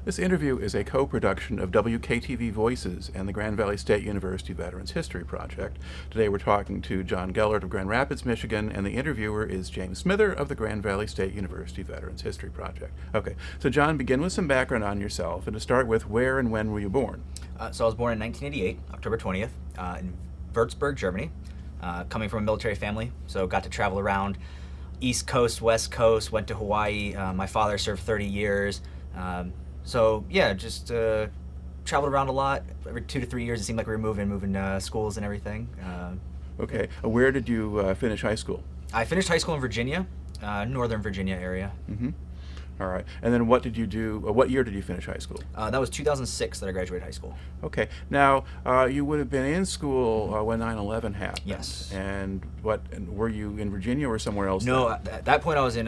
This interview is a co-production of WKTV Voices and the Grand Valley State University Veterans History Project. Today we're talking to John Gellert of Grand Rapids, Michigan, and the interviewer is James Smither of the Grand Valley State University Veterans History Project. Okay, so John, begin with some background on yourself, and to start with, where and when were you born? So I was born in 1988, October 20th, in Wurzburg, Germany. Coming from a military family, so got to travel around East Coast, West Coast, went to Hawaii. My father served 30 years. So yeah, just traveled around a lot. Every 2 to 3 years, it seemed like we were moving schools and everything. Okay, where did you finish high school? I finished high school in Virginia, Northern Virginia area. Mm-hmm. All right, and then what did you do? What year did you finish high school? That was 2006 that I graduated high school. Okay, now you would have been in school when 9/11 happened. Yes. And were you in Virginia or somewhere else? No, at that point I was in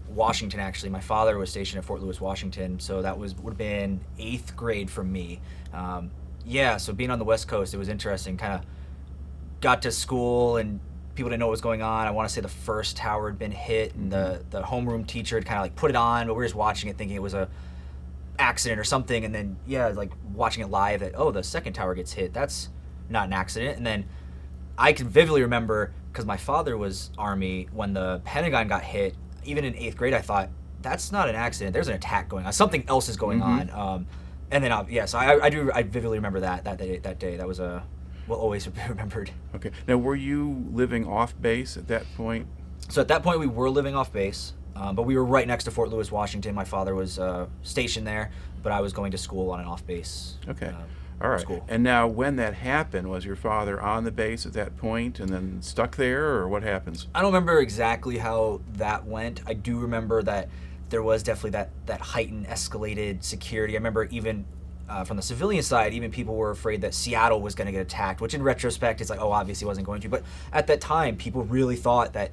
Washington. Actually, my father was stationed at Fort Lewis, Washington, so that would have been 8th grade for me. So being on the West Coast, it was interesting. Kind of got to school and people didn't know what was going on. I want to say the first tower had been hit, and the homeroom teacher had kind of like put it on, but we were just watching it thinking it was a accident or something. And then like watching it live, that the second tower gets hit. That's not an accident. And then I can vividly remember, because my father was Army, when the Pentagon got hit. Even in 8th grade, I thought that's not an accident. There's an attack going on. Something else is going on. And then so I vividly remember that day. That was will always be remembered. Okay. Now, were you living off base at that point? So at that point, we were living off base, but we were right next to Fort Lewis, Washington. My father was stationed there, but I was going to school on an off base. Okay. All right. School. And now, when that happened, was your father on the base at that point and then stuck there, or what happens? I don't remember exactly how that went. I do remember that there was definitely that heightened, escalated security. I remember even from the civilian side, even people were afraid that Seattle was going to get attacked, which in retrospect, it's like, obviously it wasn't going to. But at that time, people really thought that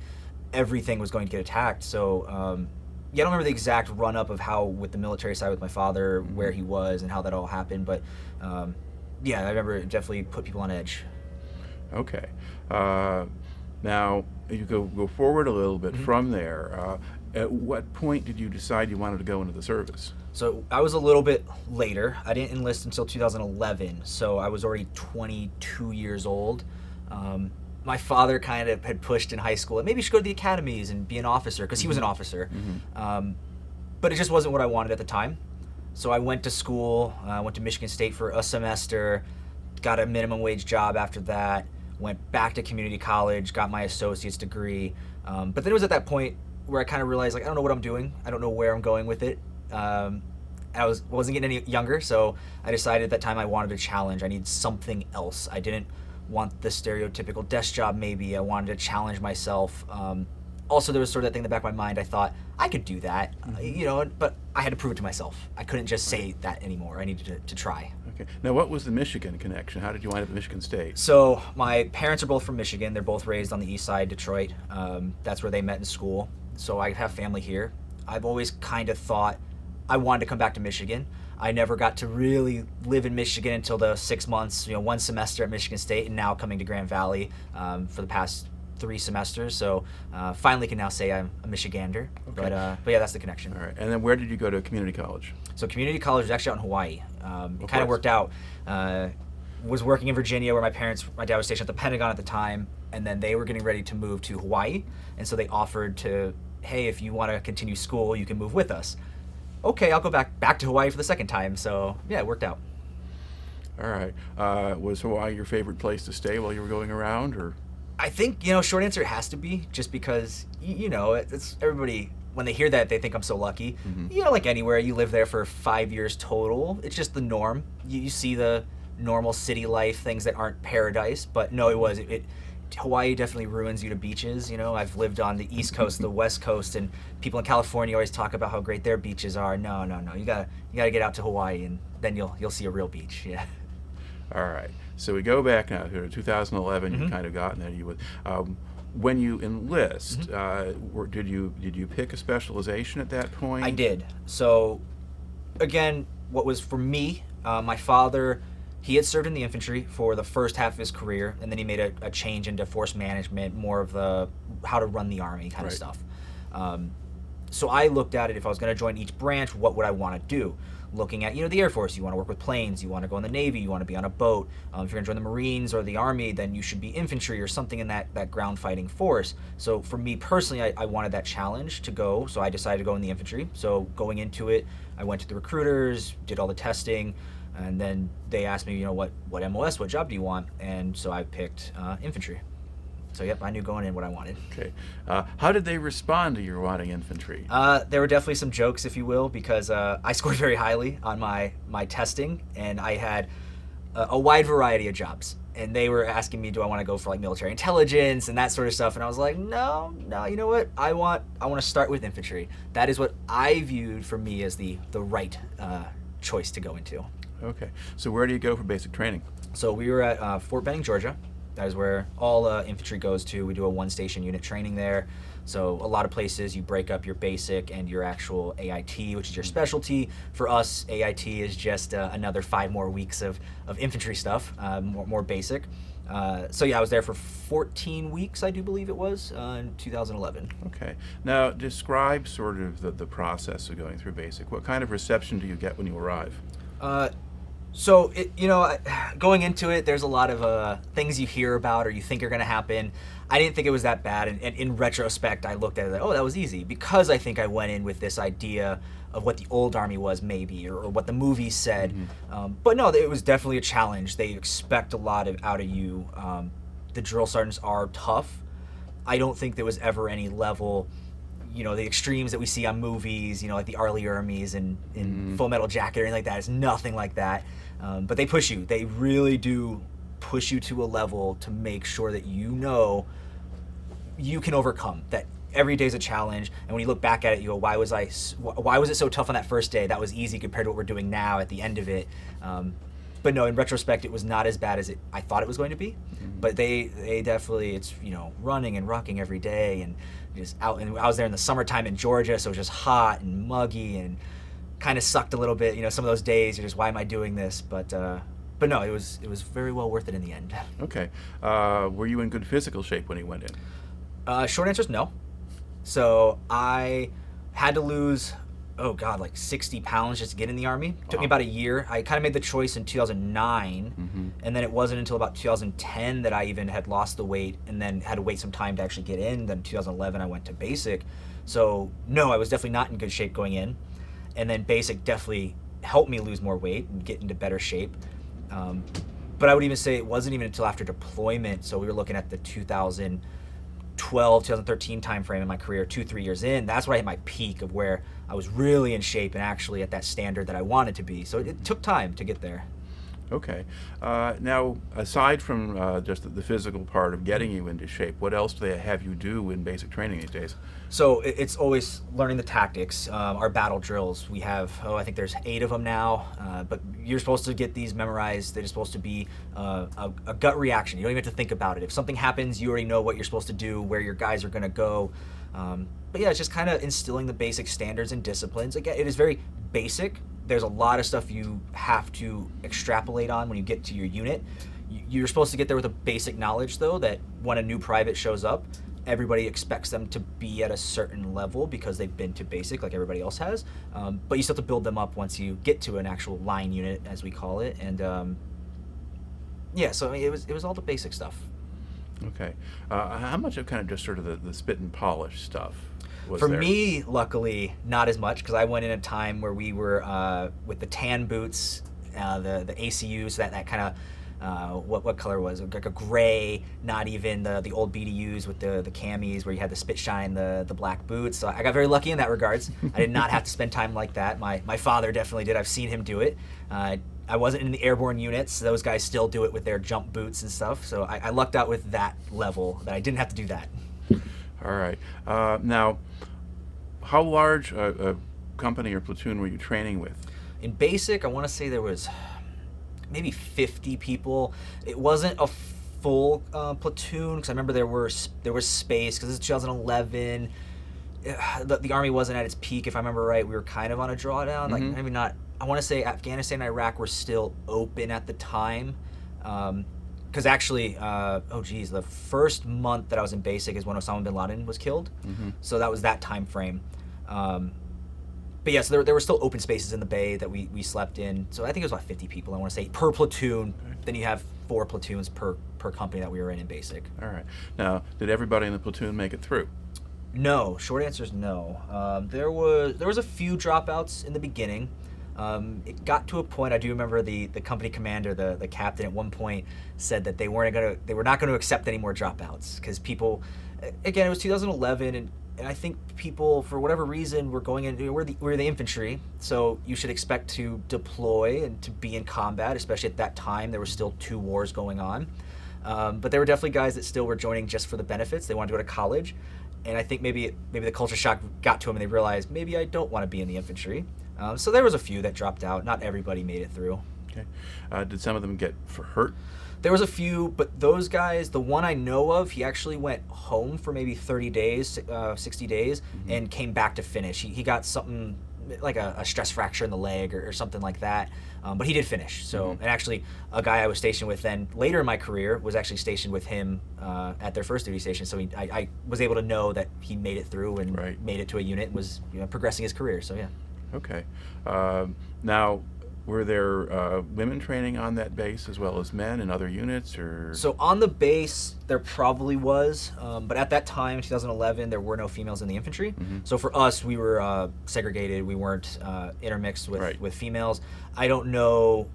everything was going to get attacked. So, I don't remember the exact run-up of how, with the military side with my father, where he was and how that all happened. But, I remember it definitely put people on edge. Okay. Now, you go forward a little bit from there. At what point did you decide you wanted to go into the service? So I was a little bit later. I didn't enlist until 2011, so I was already 22 years old. My father kind of had pushed in high school, and maybe you should go to the academies and be an officer, because he was an officer. But it just wasn't what I wanted at the time. So I went to school, went to Michigan State for a semester, got a minimum wage job after that, went back to community college, got my associate's degree. But then it was at that point where I kind of realized, I don't know what I'm doing. I don't know where I'm going with it. I wasn't getting any younger, so I decided at that time I wanted a challenge. I needed something else. I didn't want the stereotypical desk job maybe. I wanted to challenge myself. Also, there was sort of that thing in the back of my mind. I thought, I could do that, but I had to prove it to myself. I couldn't just say that anymore. I needed to try. Okay. Now, what was the Michigan connection? How did you wind up at Michigan State? So my parents are both from Michigan. They're both raised on the east side, Detroit. That's where they met in school. So I have family here. I've always kind of thought I wanted to come back to Michigan. I never got to really live in Michigan until the 6 months, 1 semester at Michigan State, and now coming to Grand Valley for the past 3 semesters. So finally can now say I'm a Michigander. Okay. But yeah, that's the connection. All right. And then where did you go to community college? So community college was actually out in Hawaii. It kind of worked out. Was working in Virginia where my dad was stationed at the Pentagon at the time, and then they were getting ready to move to Hawaii, and so they offered to, hey, if you want to continue school, you can move with us. Okay, I'll go back to Hawaii for the second time. So yeah, it worked out. All right. Was Hawaii your favorite place to stay while you were going around, or? I think, short answer, it has to be, just because, it's everybody, when they hear that, they think I'm so lucky. Like anywhere, you live there for 5 years total. It's just the norm. You see the normal city life, things that aren't paradise, but no, Hawaii definitely ruins you to beaches. I've lived on the East Coast, the West Coast, and people in California always talk about how great their beaches are. No. You gotta get out to Hawaii, and then you'll see a real beach. Yeah. All right. So we go back now to 2011. You kind of gotten there. When you enlist, did you pick a specialization at that point? I did. So again, what was for me, my father. He had served in the infantry for the first half of his career, and then he made a change into force management, more of the how to run the Army kind of stuff. So I looked at it, if I was going to join each branch, what would I want to do? Looking at, the Air Force, you want to work with planes, you want to go in the Navy, you want to be on a boat. If you're going to join the Marines or the Army, then you should be infantry or something in that ground fighting force. So for me personally, I wanted that challenge to go, so I decided to go in the infantry. So going into it, I went to the recruiters, did all the testing, and then they asked me, what MOS, what job do you want? And so I picked infantry. So yep, I knew going in what I wanted. Okay. How did they respond to your wanting infantry? There were definitely some jokes, if you will, because I scored very highly on my testing, and I had a wide variety of jobs. And they were asking me, do I want to go for like military intelligence and that sort of stuff? And I was like, no, you know what? I want to start with infantry. That is what I viewed for me as the right choice to go into. Okay. So where do you go for basic training? So we were at Fort Benning, Georgia. That is where all infantry goes to. We do a one-station unit training there. So a lot of places you break up your basic and your actual AIT, which is your specialty. For us, AIT is just another 5 more weeks of infantry stuff, more basic. So yeah, I was there for 14 weeks, I do believe it was, in 2011. Okay. Now, describe sort of the process of going through basic. What kind of reception do you get when you arrive? So, going into it, there's a lot of things you hear about or you think are going to happen. I didn't think it was that bad, and in retrospect, I looked at it like, oh, that was easy, because I think I went in with this idea of what the old Army was, maybe, or what the movies said. Mm-hmm. But no, it was definitely a challenge. They expect a lot out of you. The drill sergeants are tough. I don't think there was ever any level, the extremes that we see on movies, like the Arlie Ermies and Mm-hmm. Full Metal Jacket or anything like that. It's nothing like that. But they push you. They really do push you to a level to make sure that you can overcome. That every day is a challenge. And when you look back at it, you go, why was it so tough on that first day? That was easy compared to what we're doing now at the end of it. But no, in retrospect, it was not as bad as I thought it was going to be. Mm-hmm. But they definitely, it's, running and rocking every day and just out. And I was there in the summertime in Georgia, so it was just hot and muggy and kind of sucked a little bit. Some of those days, you're just, why am I doing this? But no, it was very well worth it in the end. Okay. Were you in good physical shape when you went in? Short answer is no. So I had to lose, like 60 pounds just to get in the Army. It took me about a year. I kind of made the choice in 2009, mm-hmm. and then it wasn't until about 2010 that I even had lost the weight and then had to wait some time to actually get in. Then in 2011, I went to basic. So no, I was definitely not in good shape going in. And then basic definitely helped me lose more weight and get into better shape. But I would even say it wasn't even until after deployment. So we were looking at the 2012, 2013 timeframe in my career, 2-3 years in. That's when I hit my peak of where I was really in shape and actually at that standard that I wanted to be. So it took time to get there. Okay. Now, aside from just the physical part of getting you into shape, what else do they have you do in basic training these days? So it's always learning the tactics. Our battle drills, we have, I think there's 8 of them now, but you're supposed to get these memorized. They're supposed to be a gut reaction. You don't even have to think about it. If something happens, you already know what you're supposed to do, where your guys are going to go. But yeah, it's just kind of instilling the basic standards and disciplines. Again, it is very basic. There's a lot of stuff you have to extrapolate on when you get to your unit. You're supposed to get there with a basic knowledge, though, that when a new private shows up, everybody expects them to be at a certain level because they've been to basic like everybody else has. But you still have to build them up once you get to an actual line unit, as we call it. And so it was all the basic stuff. Okay. How much of kind of just sort of the spit and polish stuff was For there? me, luckily, not as much, because I went in a time where we were with the tan boots, the ACUs, that kind of, what color was it? Like a gray, not even the old BDUs with the camis where you had the spit shine, the black boots. So I got very lucky in that regards. I did not have to spend time like that. My father definitely did. I've seen him do it. I wasn't in the airborne units. Those guys still do it with their jump boots and stuff. So I lucked out with that level that I didn't have to do that. All right. Now, how large a company or platoon were you training with? In basic, I want to say there was maybe 50 people. It wasn't a full platoon, because I remember there was space, because this is 2011. The Army wasn't at its peak, if I remember right. We were kind of on a drawdown. Like, maybe not. I want to say Afghanistan and Iraq were still open at the time. Because actually, the first month that I was in basic is when Osama bin Laden was killed. So that was that time frame. But yeah, so there were still open spaces in the bay that we slept in. So I think it was about 50 people, I want to say, per platoon. Then you have 4 platoons per company that we were in basic. All right. Now, did everybody in the platoon make it through? No, short answer is no. There was a few dropouts in the beginning. It got to a point. I do remember the company commander, the captain, at one point said that they were not going to accept any more dropouts because people, again, it was 2011, and I think people, for whatever reason, were going in. We're the infantry, so you should expect to deploy and to be in combat. Especially at that time, there were still 2 wars going on. But there were definitely guys that still were joining just for the benefits. They wanted to go to college, and I think maybe the culture shock got to them, and they realized maybe I don't want to be in the infantry. So there was a few that dropped out. Not everybody made it through. Okay. Did some of them get hurt? There was a few, but those guys, the one I know of, he actually went home for maybe 30 days, 60 days, and came back to finish. He got something like a stress fracture in the leg or something like that, but he did finish. So, and actually, a guy I was stationed with then later in my career was actually stationed with him at their first duty station. So I was able to know that he made it through and made it to a unit and was progressing his career. So yeah. Okay. Now, were there women training on that base as well as men in other units, or? So on the base, there probably was, but at that time, 2011, there were no females in the infantry. So for us, we were segregated. We weren't intermixed with females. I don't know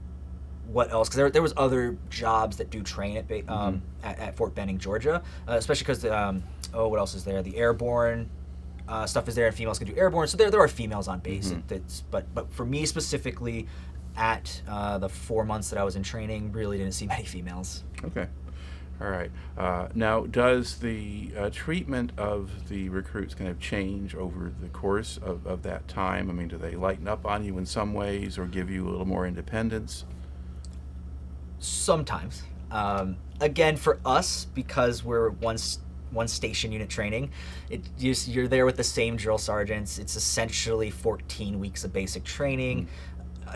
what else, because there was other jobs that do train at Fort Benning, Georgia, especially because what else is there? The airborne stuff is there, and females can do airborne. So there are females on base. But for me specifically, at the 4 months that I was in training, really didn't see many females. Okay. All right. Now, does the treatment of the recruits kind of change over the course of that time? I mean, do they lighten up on you in some ways or give you a little more independence? Sometimes. Again, for us, because we're one station unit training, you're there with the same drill sergeants. It's essentially 14 weeks of basic training.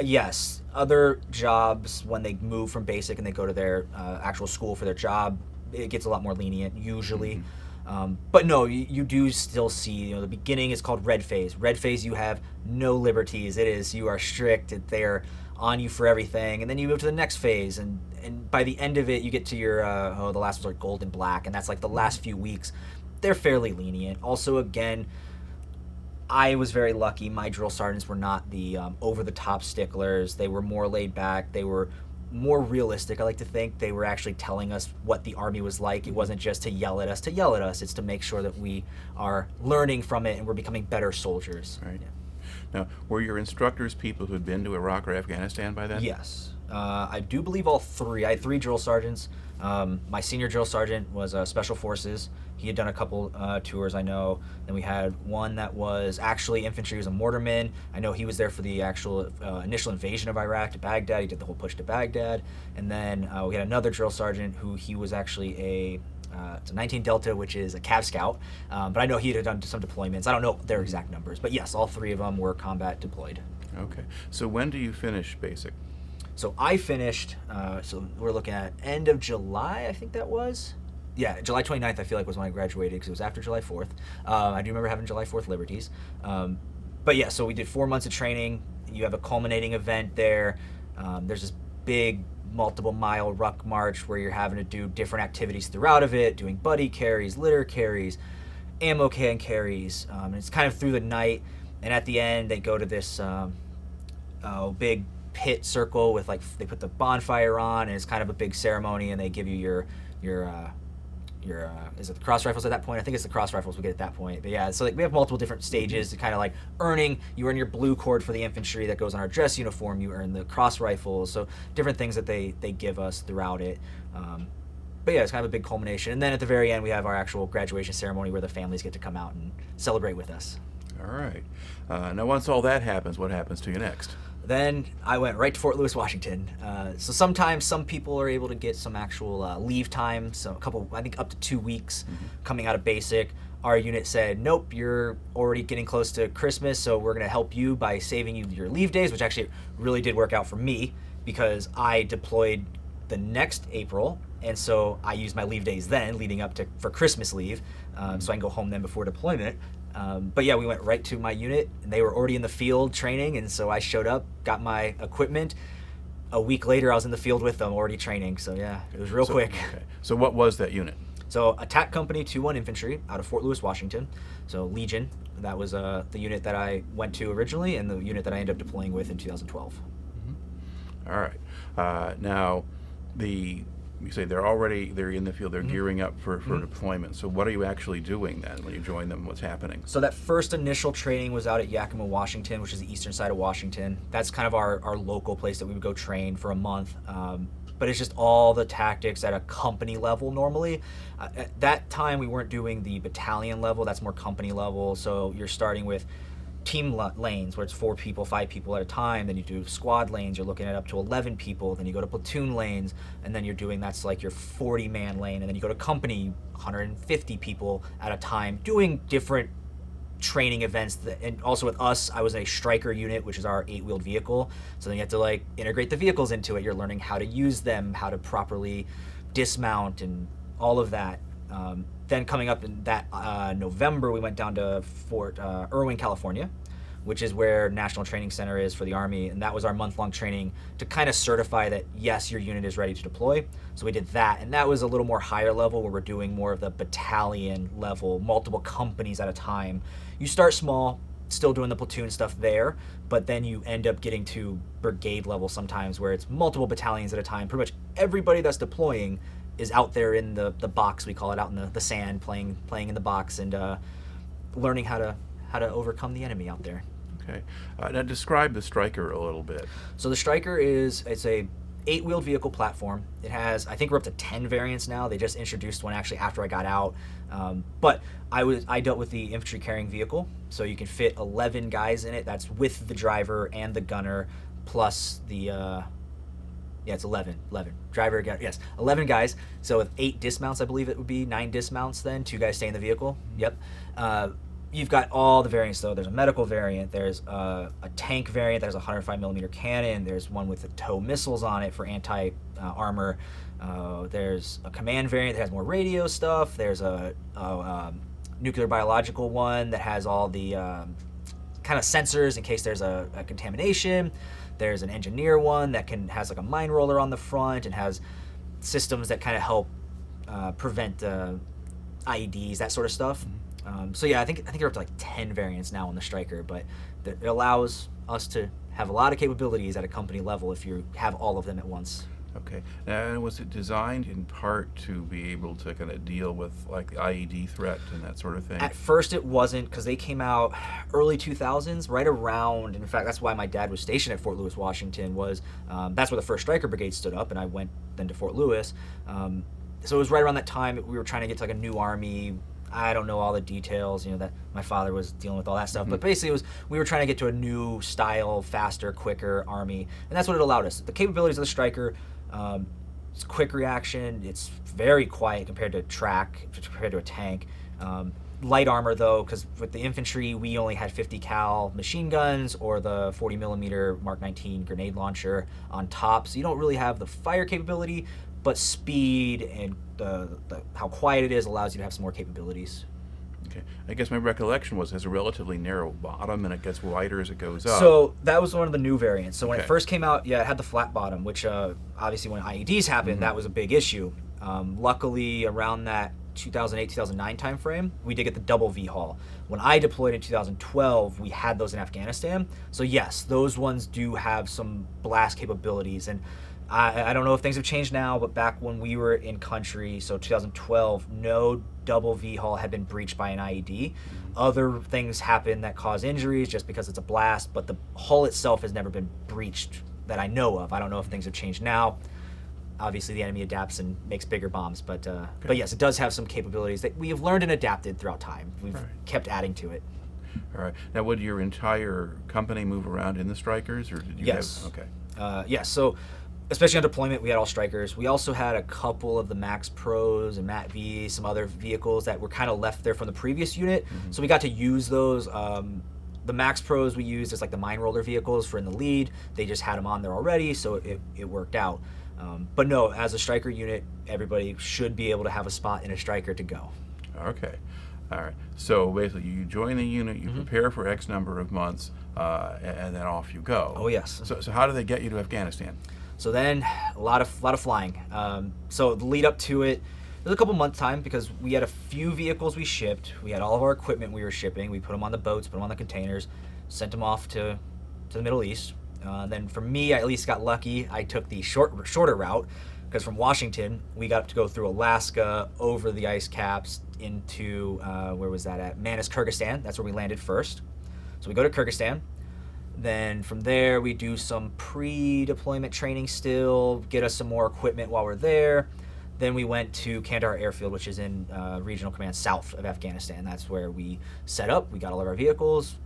Yes, other jobs, when they move from basic and they go to their actual school for their job, it gets a lot more lenient usually. But no, you do still see, the beginning is called red phase. Red phase, you have no liberties. You are strict. They're on you for everything. And then you move to the next phase, and by the end of it, you get to your, the last one's like gold and black, and that's like the last few weeks. They're fairly lenient. Also, again, I was very lucky. My drill sergeants were not the over-the-top sticklers. They were more laid back. They were more realistic, I like to think. They were actually telling us what the Army was like. It wasn't just to yell at us. It's to make sure that we are learning from it and we're becoming better soldiers. Right. Yeah. Now, were your instructors people who had been to Iraq or Afghanistan by then? Yes. I do believe all 3. I had 3 drill sergeants. My senior drill sergeant was Special Forces. He had done a couple tours, I know. Then we had one that was actually infantry. He was a mortarman. I know he was there for the actual initial invasion of Iraq to Baghdad. He did the whole push to Baghdad. And then we had another drill sergeant who he was actually it's a 19 Delta, which is a Cav Scout. But I know he had done some deployments. I don't know their exact numbers. But yes, all 3 of them were combat deployed. Okay. So when do you finish basic? So I finished, so we're looking at end of July, I think that was. Yeah, July 29th, I feel like, was when I graduated, because it was after July 4th. I do remember having July 4th liberties. But yeah, so we did 4 months of training. You have a culminating event there. There's this big multiple-mile ruck march where you're having to do different activities throughout of it, doing buddy carries, litter carries, ammo can carries. And it's kind of through the night. And at the end, they go to this big pit circle with, like, they put the bonfire on, and it's kind of a big ceremony, and they give you your is it the cross rifles at that point? I think it's the cross rifles we get at that point. But yeah, so like we have multiple different stages to kind of like you earn your blue cord for the infantry that goes on our dress uniform. You earn the cross rifles. So different things that they give us throughout it. But yeah, it's kind of a big culmination. And then at the very end, we have our actual graduation ceremony where the families get to come out and celebrate with us. All right. Now, once all that happens, what happens to you next? Then I went right to Fort Lewis, Washington. So sometimes some people are able to get some actual leave time, so I think up to 2 weeks coming out of basic. Our unit said, nope, you're already getting close to Christmas, so we're going to help you by saving you your leave days, which actually really did work out for me because I deployed the next April, and so I used my leave days then leading up for Christmas leave, so I can go home then before deployment. But yeah, we went right to my unit, and they were already in the field training, and so I showed up, got my equipment. A week later, I was in the field with them, already training. So yeah, it was real quick. Okay. So what was that unit? So Attack Company 2-1 Infantry out of Fort Lewis, Washington. So Legion, that was the unit that I went to originally, and the unit that I ended up deploying with in 2012. All right. Now, you say they're in the field, they're gearing up for deployment. So what are you actually doing then when you join them? What's happening? So that first initial training was out at Yakima, Washington, which is the eastern side of Washington. That's kind of our local place that we would go train for a month. But it's just all the tactics at a company level normally. At that time, we weren't doing the battalion level. That's more company level. So you're starting with team lanes where it's 4 people, 5 people at a time. Then you do squad lanes, you're looking at up to 11 people. Then you go to platoon lanes, and then you're doing, that's like your 40-man lane. And then you go to company, 150 people at a time, doing different training events. And also with us, I was a striker unit, which is our 8-wheeled vehicle. So then you have to like integrate the vehicles into it. You're learning how to use them, how to properly dismount, and all of that. Then coming up in that November, we went down to Fort Irwin, California, which is where National Training Center is for the Army, and that was our month-long training to kind of certify that, yes, your unit is ready to deploy. So we did that, and that was a little more higher level where we're doing more of the battalion level, multiple companies at a time. You start small, still doing the platoon stuff there, but then you end up getting to brigade level sometimes where it's multiple battalions at a time. Pretty much everybody that's deploying is out there in the box, we call it, out in the sand, playing in the box, and learning how to overcome the enemy out there. Okay. Now describe the Striker a little bit. So the Striker it's a 8-wheeled vehicle platform. It has, I think we're up to 10 variants now. They just introduced one actually after I got out. But I dealt with the infantry carrying vehicle, so you can fit 11 guys in it. That's with the driver and the gunner, plus the it's 11. Driver, yes, 11 guys. So with 8 dismounts, I believe it would be 9 dismounts then. 2 guys stay in the vehicle. Yep. You've got all the variants though. There's a medical variant. There's a tank variant that has a 105mm cannon. There's one with the tow missiles on it for anti-armor. There's a command variant that has more radio stuff. There's a nuclear biological one that has all the kind of sensors in case there's a contamination. There's an engineer one that has like a mine roller on the front and has systems that kind of help prevent IEDs, that sort of stuff. So yeah, I think they're up to like 10 variants now on the Striker, but it allows us to have a lot of capabilities at a company level if you have all of them at once. Okay. Now, was it designed in part to be able to kind of deal with like the IED threat and that sort of thing? At first it wasn't, because they came out early 2000s, right around, in fact, that's why my dad was stationed at Fort Lewis, Washington, that's where the 1st Striker Brigade stood up, and I went then to Fort Lewis. So it was right around that time we were trying to get to like a new army. I don't know all the details, that my father was dealing with all that stuff, but basically we were trying to get to a new style, faster, quicker army, and that's what it allowed us. The capabilities of the Striker, it's quick reaction, it's very quiet compared to a tank. Light armor though, because with the infantry we only had 50 cal machine guns or the 40mm Mark 19 grenade launcher on top, so you don't really have the fire capability, but speed and how quiet it is allows you to have some more capabilities. Okay. I guess my recollection was it has a relatively narrow bottom and it gets wider as it goes up. So that was one of the new variants. So when it first came out, it had the flat bottom, which obviously when IEDs happened, that was a big issue. Luckily, around that 2008-2009 timeframe, we did get the double V-hull. When I deployed in 2012, we had those in Afghanistan. So yes, those ones do have some blast capabilities, and I don't know if things have changed now, but back when we were in country, so 2012, no double V-hull had been breached by an IED. Other things happen that cause injuries just because it's a blast, but the hull itself has never been breached that I know of. I don't know if things have changed now. Obviously, the enemy adapts and makes bigger bombs, but yes, it does have some capabilities that we have learned and adapted throughout time. We've kept adding to it. All right. Now, would your entire company move around in the Strikers, or did you Yes. have... Okay. Yes, so especially on deployment, we had all Strikers. We also had a couple of the Max Pros and Mat V, some other vehicles that were kind of left there from the previous unit, so we got to use those. The Max Pros we used as like the mine roller vehicles for in the lead. They just had them on there already, so it worked out. But no, as a Striker unit, everybody should be able to have a spot in a Striker to go. Okay. All right. So basically, you join the unit, you Mm-hmm. prepare for X number of months, and then off you go. Oh, yes. So how do they get you to Afghanistan? So then a lot of flying. So the lead up to it, there's a couple months time because we had a few vehicles we shipped. We had all of our equipment we were shipping. We put them on the boats, put them on the containers, sent them off to the Middle East. Then for me, I at least got lucky. I took the shorter route because from Washington, we got to go through Alaska, over the ice caps into, where was that at? Manas, Kyrgyzstan. That's where we landed first. So we go to Kyrgyzstan. Then from there, we do some pre-deployment training still, get us some more equipment while we're there. Then we went to Kandahar Airfield, which is in Regional Command south of Afghanistan. That's where we set up. We got all of our vehicles.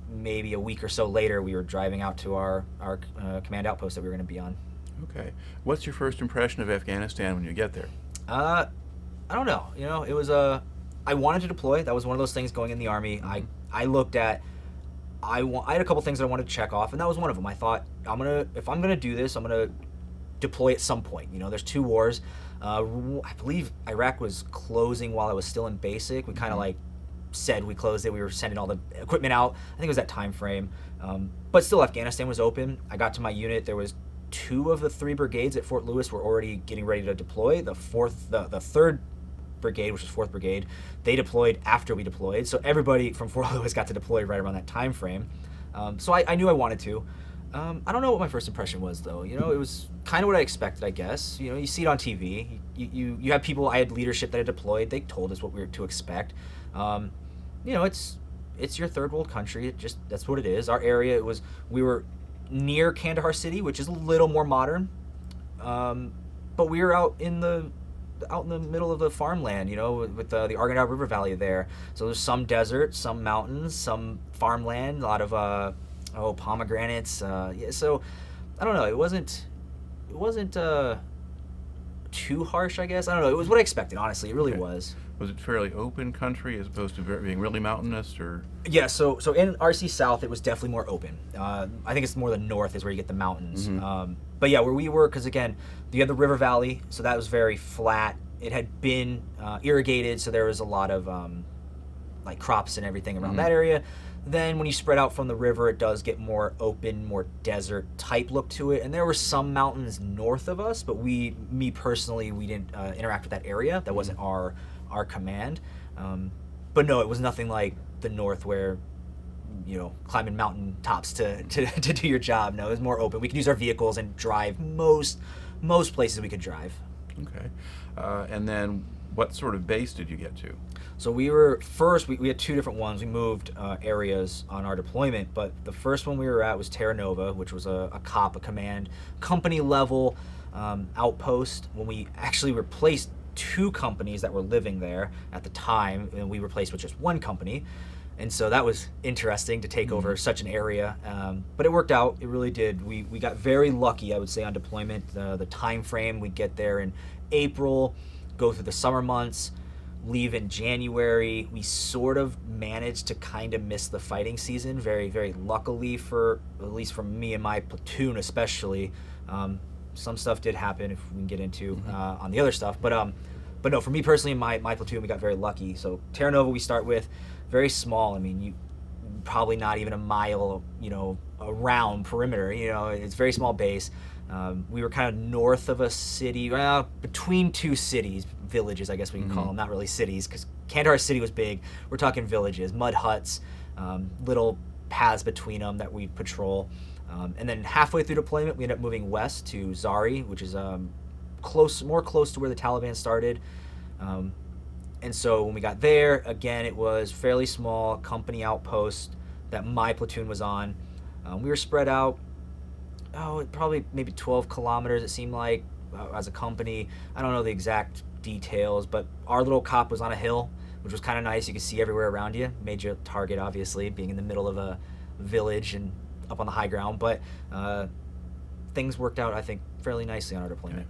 Maybe a week or so later, we were driving out to our command outpost that we were going to be on. Okay. What's your first impression of Afghanistan when you get there? I don't know. You know, it was I wanted to deploy. That was one of those things going in the Army. I looked at... I had a couple things that I wanted to check off, and that was one of them. I thought, if I'm gonna do this, I'm gonna deploy at some point. You know, there's 2 wars. I believe Iraq was closing while I was still in basic. We kind of like said we closed it. We were sending all the equipment out. I think it was that time frame. But still, Afghanistan was open. I got to my unit. There was 2 of the 3 brigades at Fort Lewis were already getting ready to deploy. The 3rd brigade, which was 4th Brigade, they deployed after we deployed. So everybody from Fort Lewis got to deploy right around that time frame. So I knew I wanted to. I don't know what my first impression was, though. You know, it was kind of what I expected, I guess. You know, you see it on TV. You have people, I had leadership that had deployed. They told us what we were to expect. You know, it's your third world country. That's what it is. Our area, we were near Kandahar City, which is a little more modern. But we were out in the middle of the farmland, you know, with the Arghandab River Valley there. So there's some desert, some mountains, some farmland, a lot of pomegranates. Yeah, so I don't know. It wasn't too harsh, I guess. I don't know. It was what I expected, honestly. It really was. Was it fairly open country as opposed to being really mountainous, or? Yeah, so in RC South, it was definitely more open. I think it's more the north is where you get the mountains. Mm-hmm. But yeah, where we were, because again, you had the river valley, so that was very flat. It had been irrigated, so there was a lot of like crops and everything around that area. Then when you spread out from the river, it does get more open, more desert type look to it. And there were some mountains north of us, but me personally, we didn't interact with that area. That wasn't our command. But no, it was nothing like the north where, you know, climbing mountain tops to do your job. No, it was more open. We could use our vehicles and drive most places we could drive. Okay. And then what sort of base did you get to? So we were first, we had 2 different ones. We moved areas on our deployment, but the first one we were at was Terranova, which was a command, company level outpost. When we actually replaced 2 companies that were living there at the time, and we replaced with just 1 company. And so that was interesting to take over such an area. But it worked out. It really did. We got very lucky, I would say, on deployment. The time frame, we'd get there in April, go through the summer months, leave in January. We sort of managed to kind of miss the fighting season, very, very luckily at least for me and my platoon especially. Some stuff did happen, if we can get into on the other stuff. But no, for me personally, my platoon, we got very lucky. So Terranova we start with, very small. I mean, you probably not even a mile, you know, around perimeter. You know, it's a very small base. We were kind of north of a city, well, between 2 cities, villages, I guess we can call them, not really cities, because Kandahar City was big. We're talking villages, mud huts, little paths between them that we patrol. And then halfway through deployment, we ended up moving west to Zari, which is more close to where the Taliban started. And so when we got there, again, it was fairly small company outpost that my platoon was on. We were spread out, probably maybe 12 kilometers, it seemed like, as a company. I don't know the exact details, but our little cop was on a hill, which was kind of nice. You could see everywhere around you. Major target, obviously, being in the middle of a village and up on the high ground. But things worked out, I think, fairly nicely on our deployment. Okay.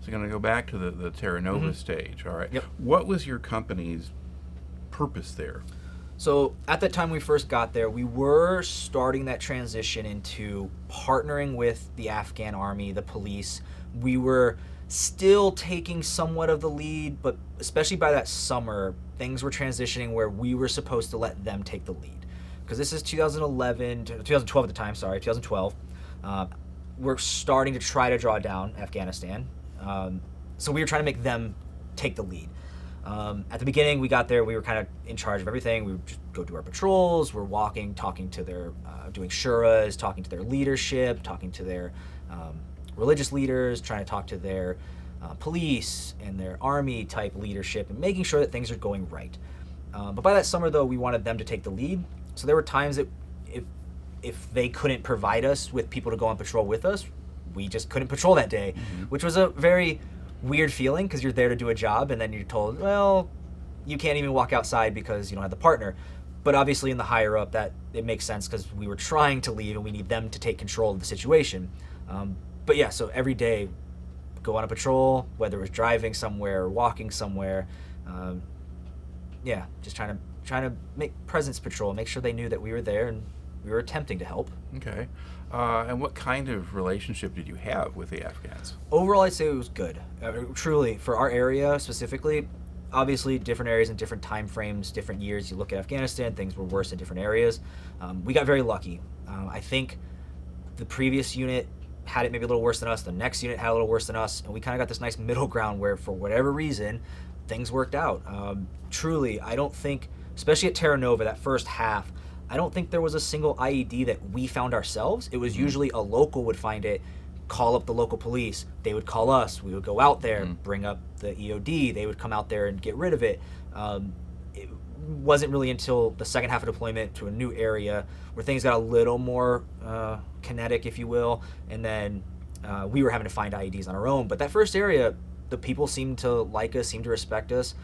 So you're going to go back to the Terranova stage, all right? Yep. What was your company's purpose there? So at that time we first got there, we were starting that transition into partnering with the Afghan army, the police. We were still taking somewhat of the lead, but especially by that summer, things were transitioning where we were supposed to let them take the lead. Because this is 2012 at the time, 2012. We're starting to try to draw down Afghanistan. So we were trying to make them take the lead. At the beginning, we got there, we were kind of in charge of everything. We would just go do our patrols, we're walking, talking to their, doing shuras, talking to their leadership, talking to their religious leaders, trying to talk to their police and their army type leadership, and making sure that things are going right. But by that summer, though, we wanted them to take the lead. So there were times that if they couldn't provide us with people to go on patrol with us, we just couldn't patrol that day, which was a very weird feeling because you're there to do a job and then you're told, well, you can't even walk outside because you don't have the partner. But obviously in the higher up, that it makes sense because we were trying to leave and we need them to take control of the situation. But yeah, so every day go on a patrol, whether it was driving somewhere or walking somewhere. Just trying to make presence patrol, make sure they knew that we were there and we were attempting to help. Okay. And what kind of relationship did you have with the Afghans? Overall, I'd say it was good. Truly, for our area specifically, obviously different areas and different time frames, different years. You look at Afghanistan, things were worse in different areas. We got very lucky. I think the previous unit had it maybe a little worse than us. The next unit had a little worse than us. And we kind of got this nice middle ground where, for whatever reason, things worked out. Truly, I don't think, especially at Terranova, that first half, I don't think there was a single IED that we found ourselves. It was usually a local would find it, call up the local police. They would call us. We would go out there, bring up the EOD. They would come out there and get rid of it. It wasn't really until the second half of deployment to a new area where things got a little more kinetic, if you will, and then we were having to find IEDs on our own. But that first area, the people seemed to like us, seemed to respect us.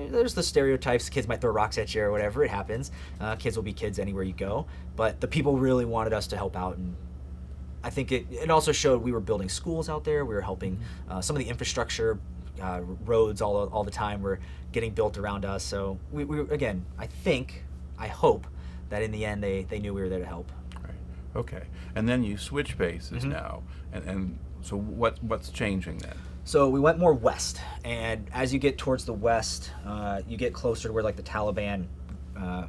There's the stereotypes, kids might throw rocks at you or whatever, it happens. Kids will be kids anywhere you go. But the people really wanted us to help out, and I think it also showed we were building schools out there. We were helping some of the infrastructure, roads all the time were getting built around us. So we again, I hope that in the end they knew we were there to help. Right. Okay. And then you switch bases now, and so what's changing then? So we went more west, and as you get towards the west, you get closer to where like the Taliban,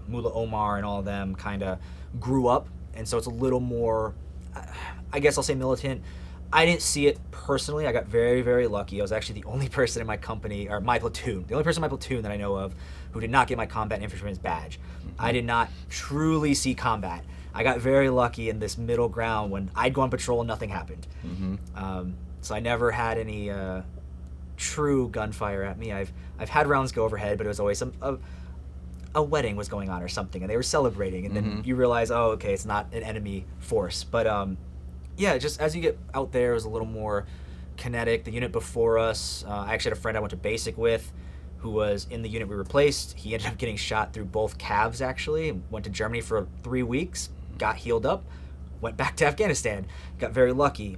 Mullah Omar and all of them kind of grew up, and so it's a little more, I guess I'll say militant. I didn't see it personally. I got very, very lucky. I was actually the only person in my company, or my platoon, the only person in my platoon that I know of who did not get my combat infantryman's badge. I did not truly see combat. I got very lucky in this middle ground when I'd go on patrol and nothing happened. So I never had any true gunfire at me. I've had rounds go overhead, but it was always a wedding was going on or something, and they were celebrating, and then you realize, oh, okay, it's not an enemy force. But yeah, just as you get out there, it was a little more kinetic. The unit before us, I actually had a friend I went to basic with who was in the unit we replaced. He ended up getting shot through both calves, actually. Went to Germany for 3 weeks, got healed up, went back to Afghanistan, got very lucky.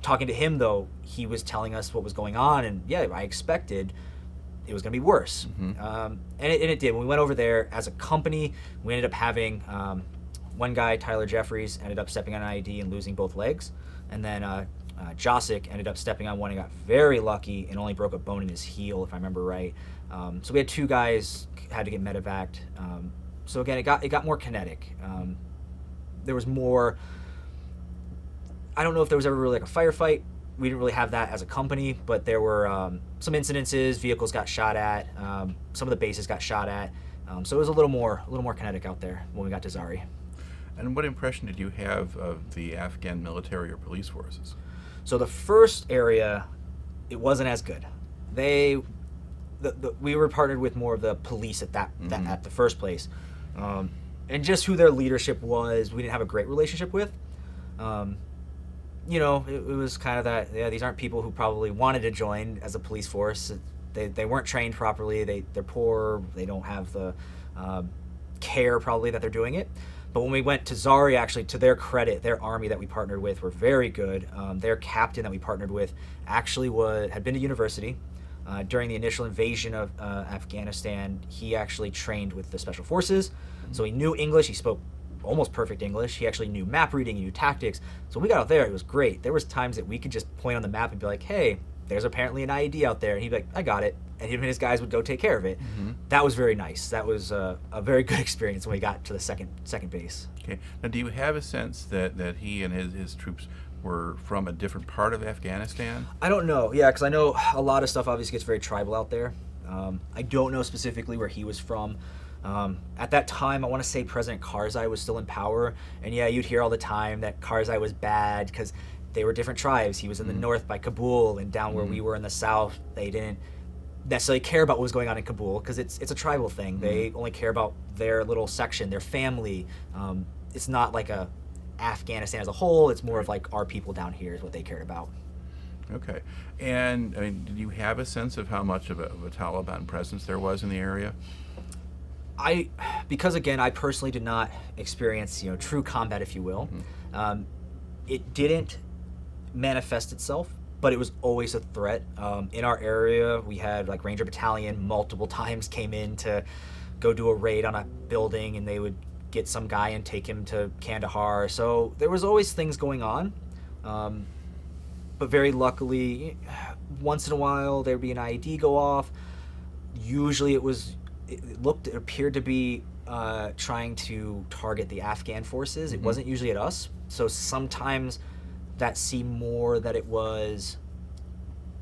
Talking to him, though, he was telling us what was going on, and yeah, I expected it was going to be worse. And it did. When we went over there as a company, we ended up having one guy, Tyler Jeffries, ended up stepping on an IED and losing both legs. And then Josic ended up stepping on one and got very lucky and only broke a bone in his heel, if I remember right. So we had 2 guys had to get medevaced. So again, it got more kinetic. There was more... I don't know if there was ever really like a firefight. We didn't really have that as a company, but there were some incidences. Vehicles got shot at. Some of the bases got shot at. So it was a little more kinetic out there when we got to Zari. And what impression did you have of the Afghan military or police forces? So the first area, it wasn't as good. We were partnered with more of the police at at the first place, and just who their leadership was, we didn't have a great relationship with. It was kind of that, yeah, these aren't people who probably wanted to join as a police force. They weren't trained properly. They're poor. They don't have the care probably that they're doing it. But when we went to Zari, actually, to their credit, their army that we partnered with were very good. Their captain that we partnered with actually had been to university. During the initial invasion of Afghanistan, he actually trained with the special forces. So he knew English. He spoke almost perfect English. He actually knew map reading, he knew tactics. So when we got out there, it was great. There was times that we could just point on the map and be like, hey, there's apparently an IED out there. And he'd be like, I got it. and him and his guys would go take care of it. That was very nice. That was a very good experience when we got to the second base. Okay. Now, do you have a sense that he and his troops were from a different part of Afghanistan? I don't know. Yeah, because I know a lot of stuff obviously gets very tribal out there. I don't know specifically where he was from. At that time, I want to say President Karzai was still in power, and yeah, you'd hear all the time that Karzai was bad because they were different tribes. He was in the north by Kabul, and down where we were in the south, they didn't necessarily care about what was going on in Kabul because it's a tribal thing. They only care about their little section, their family. It's not like a Afghanistan as a whole. It's more of like our people down here is what they cared about. Okay. And, I mean, did you have a sense of how much of a Taliban presence there was in the area? Because again, I personally did not experience, true combat, if you will. It didn't manifest itself, but it was always a threat. In our area, we had like Ranger Battalion multiple times came in to go do a raid on a building, and they would get some guy and take him to Kandahar. So there was always things going on. But very luckily, once in a while there'd be an IED go off. Usually it appeared to be trying to target the Afghan forces. It wasn't usually at us. So sometimes that seemed more that it was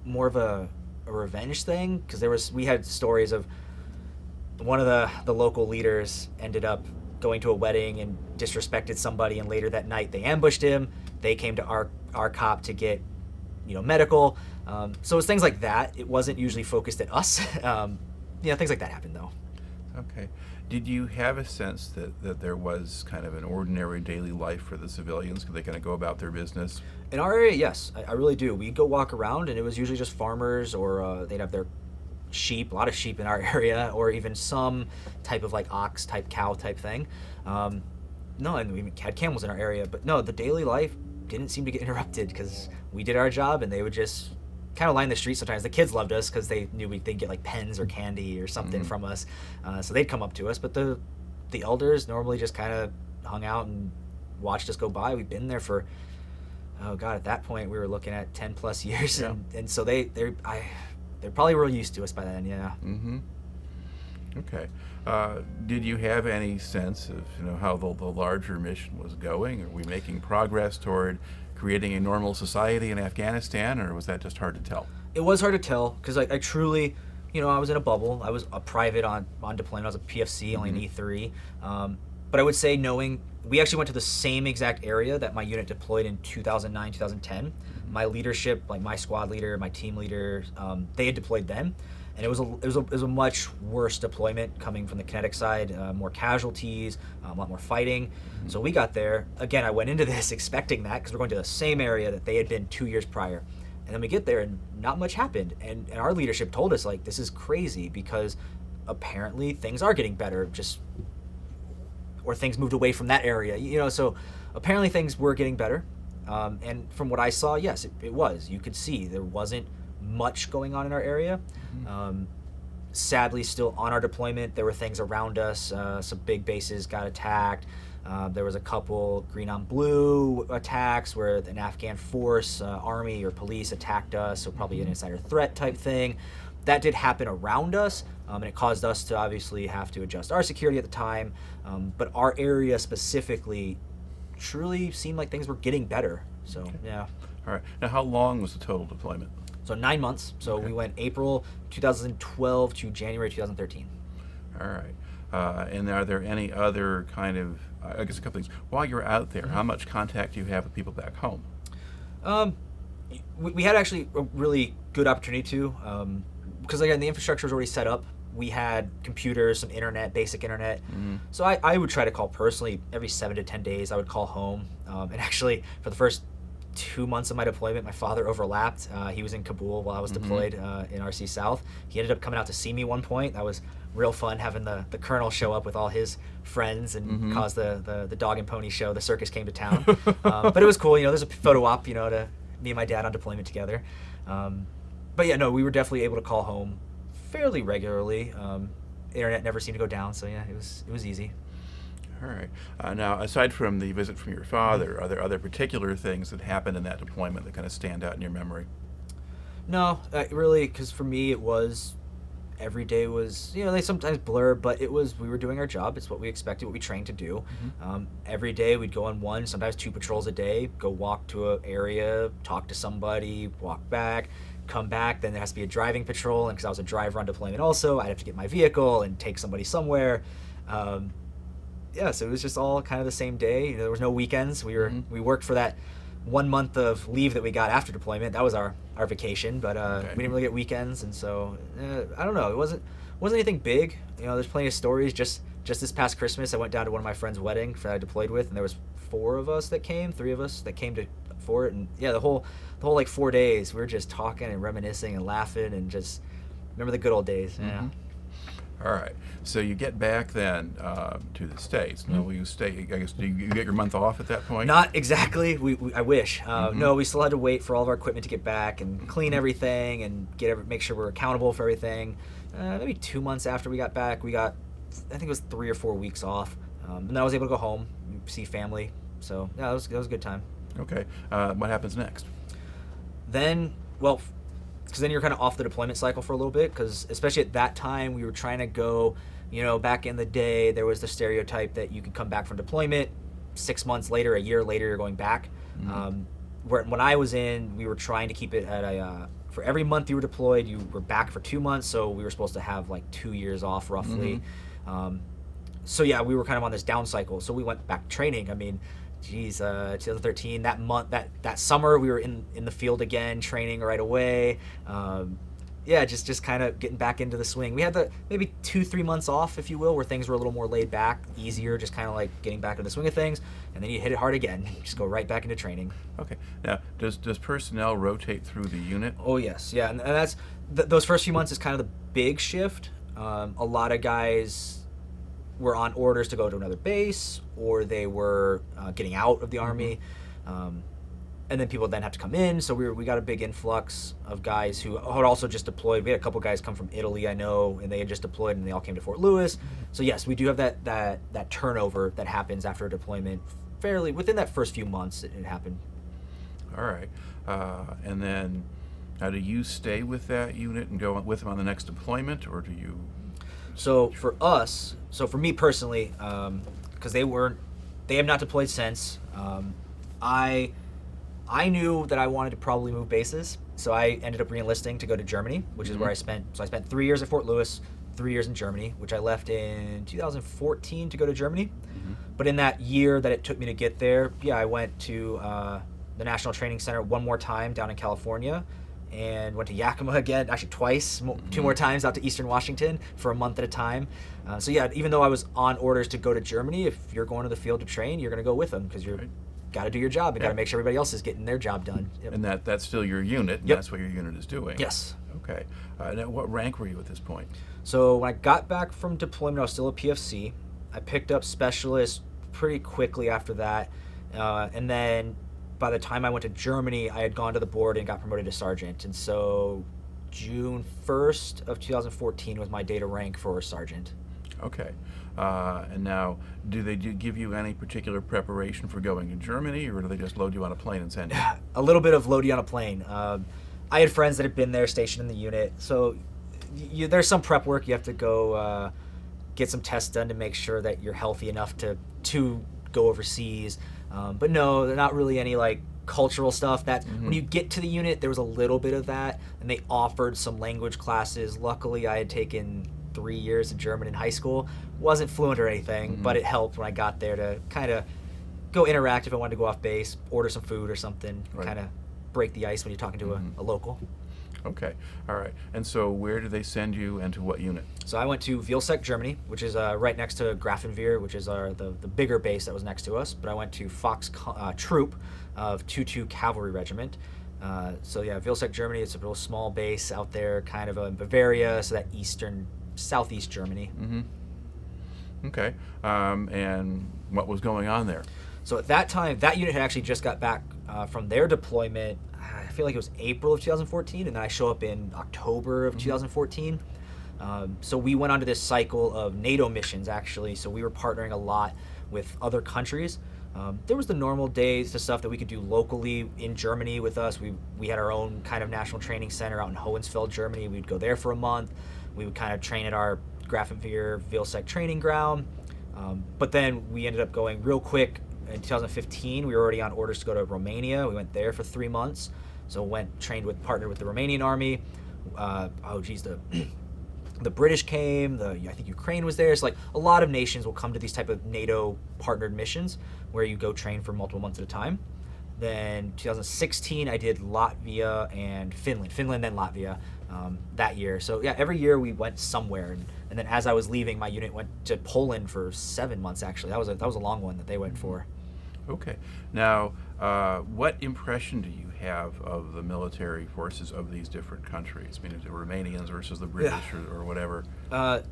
more of a revenge thing, because we had stories of one of the local leaders ended up going to a wedding and disrespected somebody, and later that night they ambushed him. They came to our cop to get medical. So it was things like that. It wasn't usually focused at us. Things like that happened though. Okay. Did you have a sense that there was kind of an ordinary daily life for the civilians? Could they kind of go about their business? In our area, yes, I really do. We'd go walk around, and it was usually just farmers, or they'd have their sheep, a lot of sheep in our area, or even some type of like ox type, cow type thing. No, and we had camels in our area, but no, the daily life didn't seem to get interrupted because we did our job, and they would just kind of line the street sometimes. The kids loved us because they knew they'd get like pens or candy or something from us, so they'd come up to us. But the elders normally just kind of hung out and watched us go by. We've been there for, oh god, at that point we were looking at 10 plus years, and so they probably were used to us by then. Yeah. Okay. Did you have any sense of how the larger mission was going? Are we making progress toward creating a normal society in Afghanistan, or was that just hard to tell? It was hard to tell because I truly, I was in a bubble. I was a private on deployment. I was a PFC, only an E3. But I would say, knowing we actually went to the same exact area that my unit deployed in 2009, 2010. My leadership, like my squad leader, my team leader, they had deployed then. And it was a much worse deployment coming from the kinetic side, more casualties, a lot more fighting. So we got there. Again, I went into this expecting that because we're going to the same area that they had been 2 years prior. And then we get there and not much happened. And our leadership told us, like, this is crazy because apparently things are getting better, or things moved away from that area. So apparently things were getting better. And from what I saw, yes, it was. You could see there wasn't much going on in our area. Sadly, still on our deployment, there were things around us. Some big bases got attacked. There was a couple green on blue attacks where an Afghan force, army or police attacked us, so probably an insider threat type thing. That did happen around us, and it caused us to obviously have to adjust our security at the time. But our area specifically truly seemed like things were getting better. So, yeah. All right. Now, how long was the total deployment? So 9 months. So we went April 2012 to January 2013. All right. And are there any other kind of, I guess a couple things. While you're out there, how much contact do you have with people back home? We had actually a really good opportunity to, because again, the infrastructure was already set up. We had computers, some internet, basic internet. So I would try to call personally every 7 to 10 days. I would call home. And actually, for the first 2 months of my deployment, my father overlapped. He was in Kabul while I was deployed in RC South. He ended up coming out to see me one point. That was real fun, having the colonel show up with all his friends and cause the dog and pony show. The circus came to town. But it was cool. There's a photo op, to me and my dad on deployment together. But yeah, no, we were definitely able to call home fairly regularly. Internet never seemed to go down, so yeah, it was easy. All right. Now, aside from the visit from your father, are there other particular things that happened in that deployment that kind of stand out in your memory? No, really, because for me it was every day was, they sometimes blur, but we were doing our job. It's what we expected, what we trained to do. Every day we'd go on one, sometimes two patrols a day, go walk to an area, talk to somebody, walk back, come back. Then there has to be a driving patrol, and because I was a driver on deployment also, I'd have to get my vehicle and take somebody somewhere. So it was just all kind of the same day. There was no weekends. We worked for that 1 month of leave that we got after deployment. That was our vacation, but we didn't really get weekends, and so I don't know. It wasn't anything big. There's plenty of stories. Just this past Christmas, I went down to one of my friends' wedding that I deployed with, and there was 3 of us that came for it, and the whole like 4 days we were just talking and reminiscing and laughing and just remember the good old days. Yeah. All right. So you get back then to the States. Now, will you stay? I guess, do you get your month off at that point? Not exactly. I wish. No, we still had to wait for all of our equipment to get back and clean everything and make sure we're accountable for everything. Maybe 2 months after we got back, I think it was 3 or 4 weeks off, and then I was able to go home, see family. So that was a good time. Okay. What happens next? Then, because then you're kind of off the deployment cycle for a little bit, because especially at that time we were trying to go, back in the day there was the stereotype that you could come back from deployment 6 months later, a year later you're going back. When I was in, we were trying to keep it at for every month you were deployed, you were back for 2 months, so we were supposed to have like 2 years off roughly. So yeah, we were kind of on this down cycle, so we went back to training. I mean, 2013, that month, that summer, we were in the field again, training right away. Just kind of getting back into the swing. We had maybe 2-3 months off, if you will, where things were a little more laid back, easier, just kind of like getting back into the swing of things, and then you hit it hard again. Just go right back into training. Okay. Now, does personnel rotate through the unit? Oh yes, yeah, and that's those first few months is kind of the big shift. A lot of guys were on orders to go to another base, or they were getting out of the Army, and then people then have to come in. So we got a big influx of guys who had also just deployed. We had a couple guys come from Italy, I know, and they had just deployed, and they all came to Fort Lewis. So yes, we do have that turnover that happens after a deployment. Fairly within that first few months, it happened. All right, and then how do you stay with that unit and go with them on the next deployment, or do you? So for me personally, because they have not deployed since, I knew that I wanted to probably move bases, so I ended up re-enlisting to go to Germany, which is where I spent 3 years at Fort Lewis, 3 years in Germany, which I left in 2014 to go to Germany. But in that year that it took me to get there, I went to the National Training Center one more time down in California, and went to Yakima again, actually twice, 2 more times out to Eastern Washington for a month at a time. Even though I was on orders to go to Germany, if you're going to the field to train, you're going to go with them, because you're got to do your job and got to make sure everybody else is getting their job done. Yep. And that's still your unit, and that's what your unit is doing. Yes. Okay. Now, what rank were you at this point? So when I got back from deployment, I was still a PFC. I picked up specialist pretty quickly after that, and then by the time I went to Germany, I had gone to the board and got promoted to sergeant. And so June 1st of 2014 was my data rank for sergeant. Okay. And now, do they give you any particular preparation for going to Germany, or do they just load you on a plane and send you? A little bit of load you on a plane. I had friends that had been there, stationed in the unit. So there's some prep work. You have to go get some tests done to make sure that you're healthy enough to go overseas. But no, not really any like cultural stuff. That when you get to the unit, there was a little bit of that, and they offered some language classes. Luckily, I had taken 3 years of German in high school. Wasn't fluent or anything, but it helped when I got there to kind of go interact if I wanted to go off base, order some food or something, kind of break the ice when you're talking to a local. Okay, all right. And so where do they send you, and to what unit? So I went to Vilseck, Germany, which is right next to Grafenwehr, which is the bigger base that was next to us. But I went to Fox Troop of 2-2 Cavalry Regiment. Vilseck, Germany, it's a real small base out there, kind of in Bavaria, so that southeast Germany. Okay, and what was going on there? So at that time, that unit had actually just got back from their deployment. I feel like it was April of 2014, and then I show up in October of 2014. So we went onto this cycle of NATO missions, actually. So we were partnering a lot with other countries. There was the normal days, the stuff that we could do locally in Germany with us. We had our own kind of national training center out in Hohensfeld, Germany. We'd go there for a month. We would kind of train at our Grafenwehr Vilseck training ground. But then we ended up going real quick. In 2015, we were already on orders to go to Romania. We went there for 3 months. So partnered with the Romanian army. The British came. I think Ukraine was there. So like a lot of nations will come to these type of NATO partnered missions where you go train for multiple months at a time. Then 2016, I did Latvia and Finland then Latvia that year. So yeah, every year we went somewhere. And then as I was leaving, my unit went to Poland for 7 months. Actually, that was a long one that they went for. Okay. Now, what impression do you have of the military forces of these different countries? I mean, the Romanians versus the British or whatever.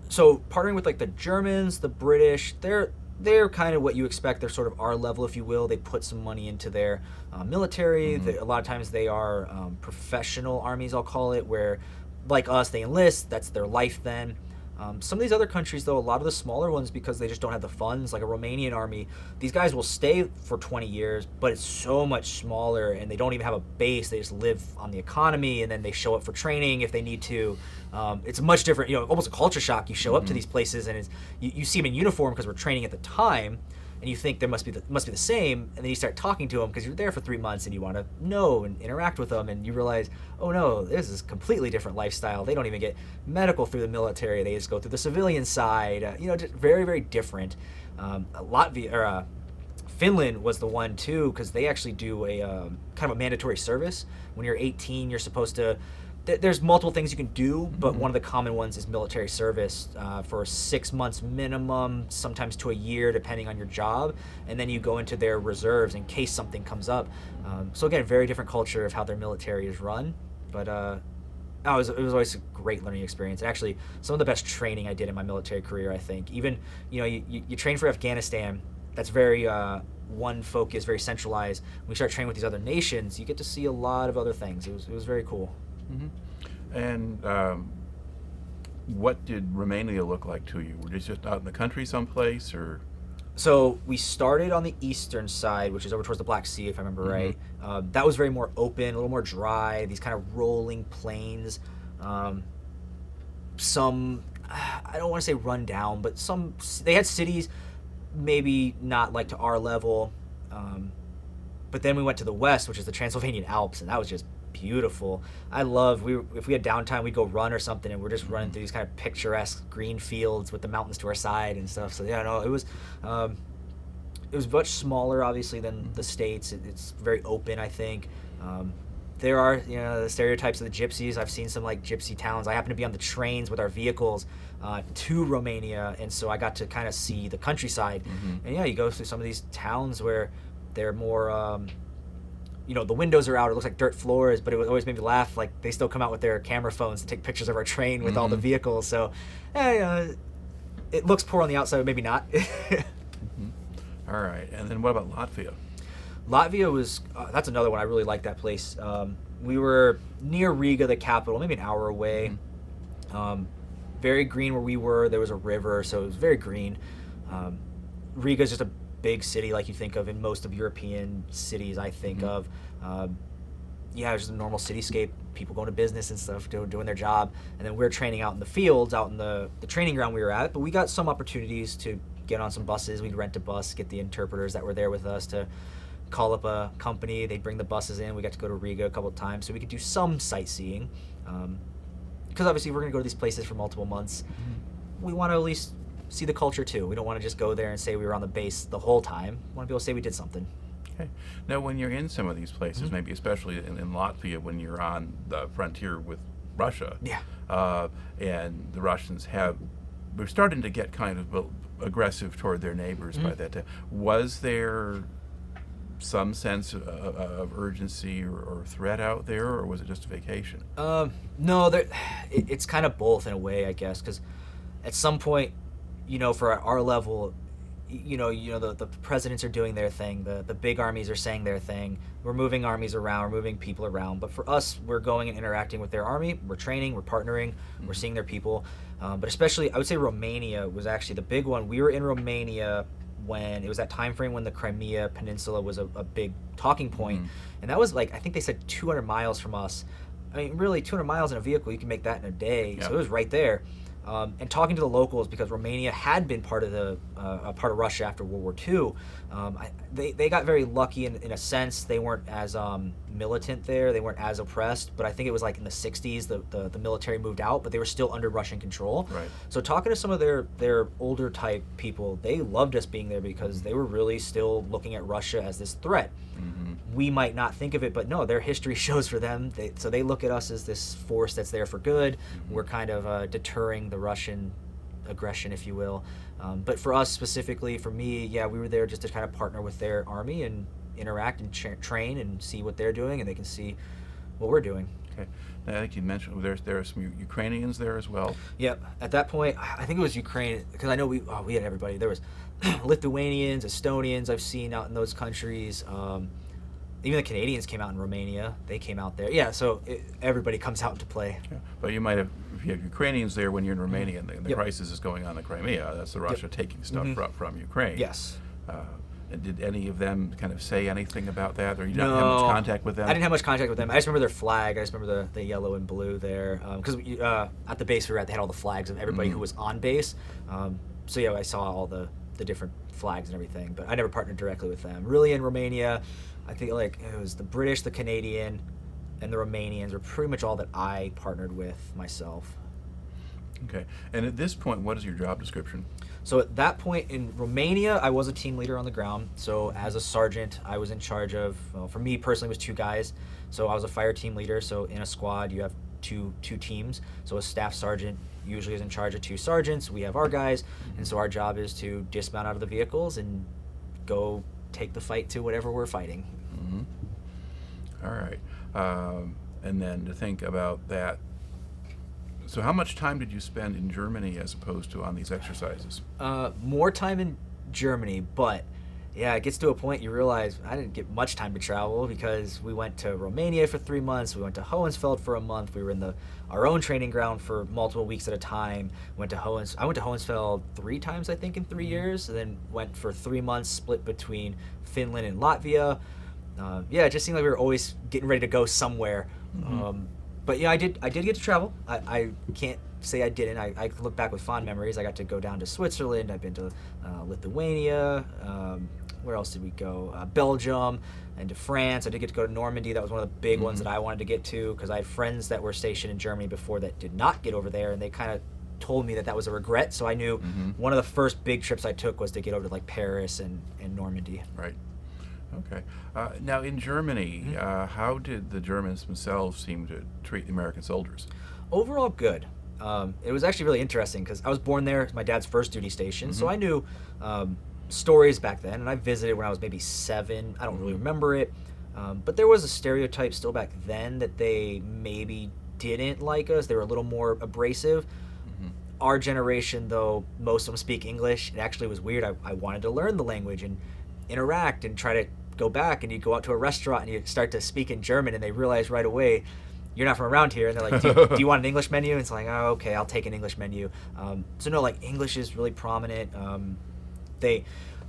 So partnering with like the Germans, the British, they're kind of what you expect. They're sort of our level, if you will. They put some money into their military. A lot of times they are professional armies, I'll call it, where like us, they enlist. That's their life then. Some of these other countries, though, a lot of the smaller ones, because they just don't have the funds, like a Romanian army, these guys will stay for 20 years, but it's so much smaller, and they don't even have a base. They just live on the economy, and then they show up for training if they need to. It's much different, almost a culture shock. You show up to these places, and you see them in uniform because we're training at the time, and you think there must be the same, and then you start talking to them because you're there for 3 months and you want to know and interact with them, and you realize, oh no, this is a completely different lifestyle. They don't even get medical through the military. They just go through the civilian side. Just very, very different. Finland was the one too, because they actually do a kind of a mandatory service. When you're 18, you're supposed to. There's multiple things you can do, but one of the common ones is military service for 6 months minimum, sometimes to a year, depending on your job, and then you go into their reserves in case something comes up. So again, very different culture of how their military is run, but it was always a great learning experience. Actually, some of the best training I did in my military career, I think. Even you train for Afghanistan. That's very one focus, very centralized. When we start training with these other nations, you get to see a lot of other things. It was very cool. Mm-hmm. And what did Romania look like to you? Were you just out in the country someplace, or? So we started on the eastern side, which is over towards the Black Sea, if I remember right. That was very more open, a little more dry, these kind of rolling plains. Some, I don't want to say run down, but they had cities, maybe not like to our level. But then we went to the west, which is the Transylvanian Alps, and that was just beautiful. If we had downtime, we'd go run or something, and we're just running through these kind of picturesque green fields with the mountains to our side and stuff. So yeah, no, it was much smaller, obviously, than the States. It's very open, I think. There are, the stereotypes of the gypsies. I've seen some like gypsy towns. I happen to be on the trains with our vehicles to Romania, and so I got to kind of see the countryside. And yeah, you go through some of these towns where they're more the windows are out, it looks like dirt floors, but it always made me laugh. Like, they still come out with their camera phones to take pictures of our train with all the vehicles. So, it looks poor on the outside, but maybe not. All right. And then what about Latvia? Latvia was, that's another one. I really like that place. We were near Riga, the capital, maybe an hour away. Very green where we were. There was a river, so it was very green. Riga is just a big city like you think of in most of European cities, I think of. It was just a normal cityscape, people going to business and stuff, doing their job. And then we're training out in the fields, out in the training ground we were at. But we got some opportunities to get on some buses. We'd rent a bus, get the interpreters that were there with us to call up a company. They'd bring the buses in. We got to go to Riga a couple of times, so we could do some sightseeing. Because obviously we're going to go to these places for multiple months. We want to at least see the culture too. We don't want to just go there and say we were on the base the whole time. We want to be able to say we did something. Okay. Now, when you're in some of these places, maybe especially in Latvia, when you're on the frontier with Russia, and the Russians we're starting to get kind of aggressive toward their neighbors by that time. Was there some sense of urgency or threat out there, or was it just a vacation? No, it's kind of both in a way, I guess, because at some point, for our level, the presidents are doing their thing, the big armies are saying their thing, we're moving armies around, we're moving people around, but for us, we're going and interacting with their army, we're training, we're partnering, we're seeing their people, but especially, I would say Romania was actually the big one. We were in Romania when it was that time frame when the Crimea Peninsula was a big talking point, and that was like, I think they said 200 miles from us, I mean, really, 200 miles in a vehicle, you can make that in a day. Yeah. So it was right there. And talking to the locals, because Romania had been part of part of Russia after World War II, they got very lucky in a sense. They weren't as militant there. They weren't as oppressed. But I think it was like in the 60s, the military moved out, but they were still under Russian control. Right. So talking to some of their older type people, they loved us being there because they were really still looking at Russia as this threat. Mm-hmm. We might not think of it, but no, their history shows for them. So they look at us as this force that's there for good. Mm-hmm. We're kind of deterring the Russian aggression, if you will. But for us specifically, for me, yeah, we were there just to kind of partner with their army and interact and train and see what they're doing, and they can see what we're doing. Okay. Now, I think you mentioned there are some Ukrainians there as well. Yep. At that point, I think it was Ukraine, because I know we had everybody. There was Lithuanians, Estonians I've seen out in those countries. Even the Canadians came out in Romania. They came out there. Yeah, so everybody comes out into play. Yeah. But you might have, if you have Ukrainians there when you're in Romania and the Yep. crisis is going on in Crimea, that's the Russia Yep. taking stuff Mhm. from Ukraine. Yes. And did any of them kind of say anything about that, or you No, didn't have much contact with them? I didn't have much contact with them. I just remember their flag. I just remember the yellow and blue there. Because at the base we were at, they had all the flags of everybody who was on base. So yeah, I saw all the different flags and everything, but I never partnered directly with them. Really, in Romania, I think like it was the British, the Canadian, and the Romanians were pretty much all that I partnered with myself. Okay. And at this point, what is your job description? So at that point in Romania, I was a team leader on the ground. So as a sergeant, I was in charge of, well, for me personally, it was 2 guys. So I was a fire team leader. So in a squad, you have two teams. So a staff sergeant usually is in charge of 2 sergeants. We have our guys. And so our job is to dismount out of the vehicles and go take the fight to whatever we're fighting. Mm-hmm. All right. And then to think about that, so how much time did you spend in Germany as opposed to on these exercises? More time in Germany, but yeah, it gets to a point you realize I didn't get much time to travel because we went to Romania for 3 months, we went to Hohenfeld for a month, we were in our own training ground for multiple weeks at a time. I went to Hohenfeld 3 times, I think, in 3 years, and then went for 3 months split between Finland and Latvia. Yeah, it just seemed like we were always getting ready to go somewhere. Mm-hmm. But yeah, I did get to travel. I can't say I didn't. I look back with fond memories. I got to go down to Switzerland. I've been to Lithuania. Where else did we go? Belgium and to France. I did get to go to Normandy. That was one of the big ones that I wanted to get to because I had friends that were stationed in Germany before that did not get over there, and they kind of told me that was a regret. So I knew one of the first big trips I took was to get over to like Paris and Normandy. Right. Okay. Now, in Germany, how did the Germans themselves seem to treat the American soldiers? Overall, good. It was actually really interesting because I was born there. It was my dad's first duty station, so I knew stories back then, and I visited when I was maybe 7. I don't really remember it, but there was a stereotype still back then that they maybe didn't like us. They were a little more abrasive. Our generation, though, most of them speak English. It actually was weird. I wanted to learn the language and interact and try to go back, and you go out to a restaurant and you start to speak in German, and they realize right away you're not from around here, and they're like, do you want an English menu? And it's like, oh, okay, I'll take an English menu. So no, like English is really prominent. The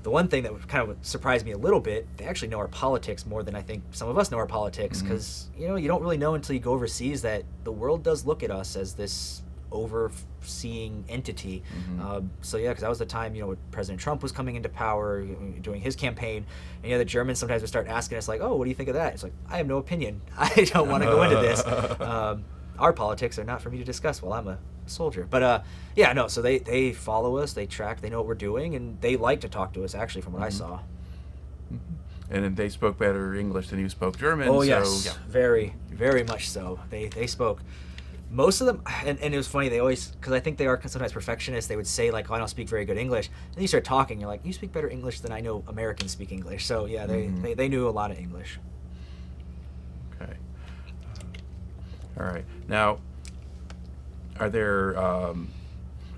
one thing that kind of surprised me a little bit, they actually know our politics more than I think some of us know our politics, because you don't really know until you go overseas that the world does look at us as this overseeing entity. So yeah, because that was the time when President Trump was coming into power, doing his campaign, and the Germans sometimes would start asking us like, oh, what do you think of that? It's like, I have no opinion. I don't want to go into this. Our politics are not for me to discuss while I'm a soldier. But yeah, no, so they follow us, they track, they know what we're doing, and they like to talk to us, actually, from what I saw. And they spoke better English than you spoke German. Oh, so, yes, yeah. very, very much so. They spoke. Most of them, and it was funny, they always, because I think they are sometimes perfectionists, they would say like, oh, I don't speak very good English. And then you start talking, you're like, you speak better English than I know Americans speak English. So yeah, they knew a lot of English. Okay. All right. Now, are there